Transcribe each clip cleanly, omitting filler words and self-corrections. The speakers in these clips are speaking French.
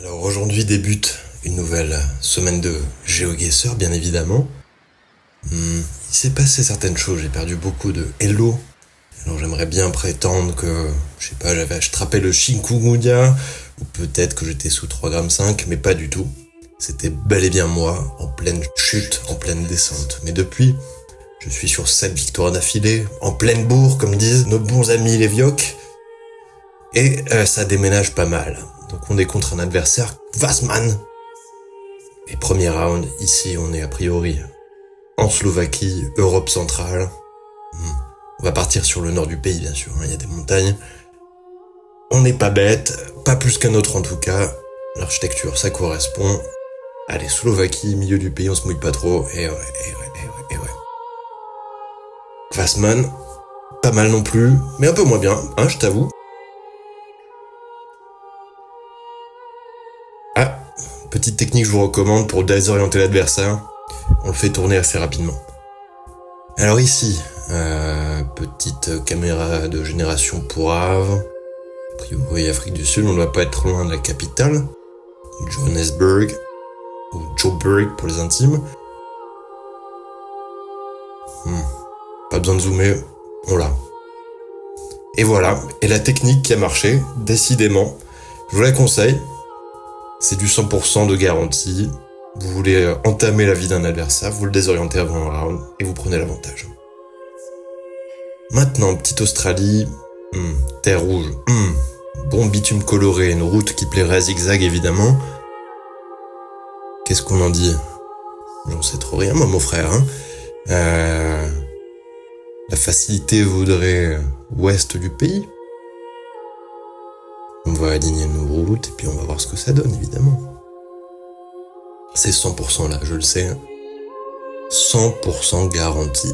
Alors aujourd'hui débute une nouvelle semaine de GeoGuessr, bien évidemment. Il s'est passé certaines choses, j'ai perdu beaucoup de Hello. Alors j'aimerais bien prétendre que, je sais pas, j'avais attrapé le chikungunya, ou peut-être que j'étais sous 3,5 g, mais pas du tout. C'était bel et bien moi, en pleine chute, en pleine descente. Mais depuis, je suis sur 7 victoires d'affilée, en pleine bourre, comme disent nos bons amis les Vioques. Et ça déménage pas mal. Donc on est contre un adversaire, Vasman. Et premier round, ici on est a priori en Slovaquie, Europe centrale. On va partir sur le nord du pays bien sûr, il y a des montagnes. On n'est pas bête, pas plus qu'un autre en tout cas. L'architecture ça correspond. Allez, Slovaquie, milieu du pays, on se mouille pas trop. Et ouais. Vasman, pas mal non plus, mais un peu moins bien, hein, je t'avoue. Ah, petite technique que je vous recommande pour désorienter l'adversaire. On le fait tourner assez rapidement. Alors ici, petite caméra de génération pourrave. A priori Afrique du Sud, on ne doit pas être trop loin de la capitale. Johannesburg, ou Joburg pour les intimes. Pas besoin de zoomer, on l'a. Et voilà, et la technique qui a marché, décidément, je vous la conseille. C'est du 100% de garantie. Vous voulez entamer la vie d'un adversaire, vous le désorientez avant un round et vous prenez l'avantage. Maintenant, petite Australie, terre rouge, bon bitume coloré, une route qui plairait à zigzag évidemment. Qu'est-ce qu'on en dit? J'en sais trop rien, moi mon frère. La facilité voudrait ouest du pays. On va aligner nos routes et puis on va voir ce que ça donne, évidemment. C'est 100% là, je le sais. 100% garanti.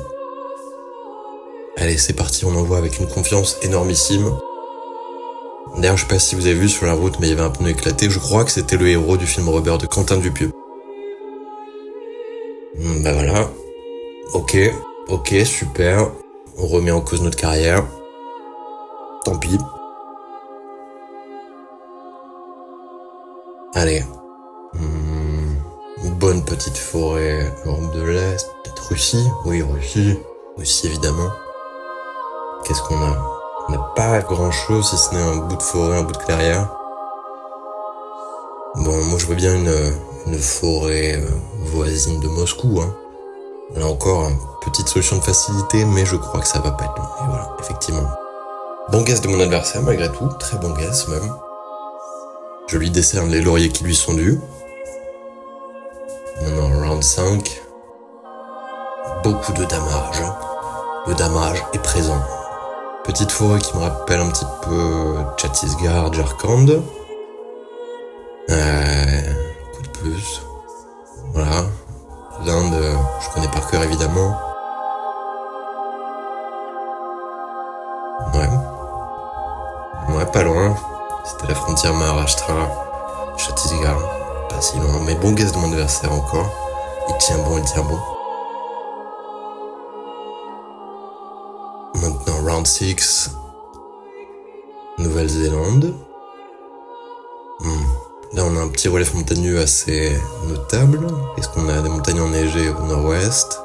Allez, c'est parti, on envoie avec une confiance énormissime. D'ailleurs, je sais pas si vous avez vu sur la route, mais il y avait un pneu éclaté. Je crois que c'était le héros du film Rubber de Quentin Dupieux. Bah voilà. Ok, super. On remet en cause notre carrière. Tant pis. Allez. Une bonne petite forêt, Europe de l'Est, peut-être Russie. Oui, Russie évidemment. Qu'est-ce qu'on a? On n'a pas grand-chose si ce n'est un bout de forêt, un bout de clairière. Bon, moi je vois bien une forêt voisine de Moscou. Là encore, petite solution de facilité, mais je crois que ça va pas être long. Et voilà, effectivement. Bon guess de mon adversaire malgré tout, très bon guess même. Je lui décerne les lauriers qui lui sont dus. Maintenant, round 5. Beaucoup de damage. Le damage est présent. Petite forêt qui me rappelle un petit peu Chhattisgarh, Jharkhand. Coup de plus. Voilà. L'Inde, je connais par cœur évidemment. Ouais, pas loin. C'était la frontière Maharashtra, Chhattisgarh, pas si loin, mais bon guess de mon adversaire encore. Il tient bon. Maintenant, round 6, Nouvelle-Zélande. Là, on a un petit relief montagneux assez notable. Est-ce qu'on a des montagnes enneigées au nord-ouest?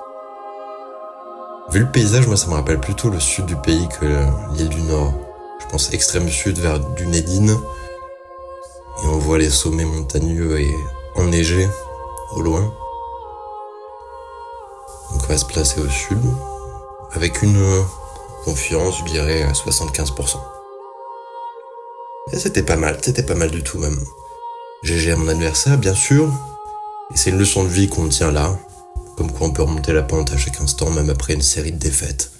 Vu le paysage, moi, ça me rappelle plutôt le sud du pays que l'île du Nord. Je pense extrême sud vers Dunedin. Et on voit les sommets montagneux et enneigés au loin. Donc on va se placer au sud. Avec une confiance, je dirais, à 75%. Et c'était pas mal du tout même. GG à mon adversaire, bien sûr. Et c'est une leçon de vie qu'on tient là. Comme quoi on peut remonter la pente à chaque instant, même après une série de défaites.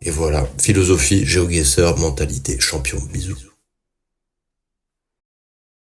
Et voilà, philosophie, GeoGuessr, mentalité, champion, bisous.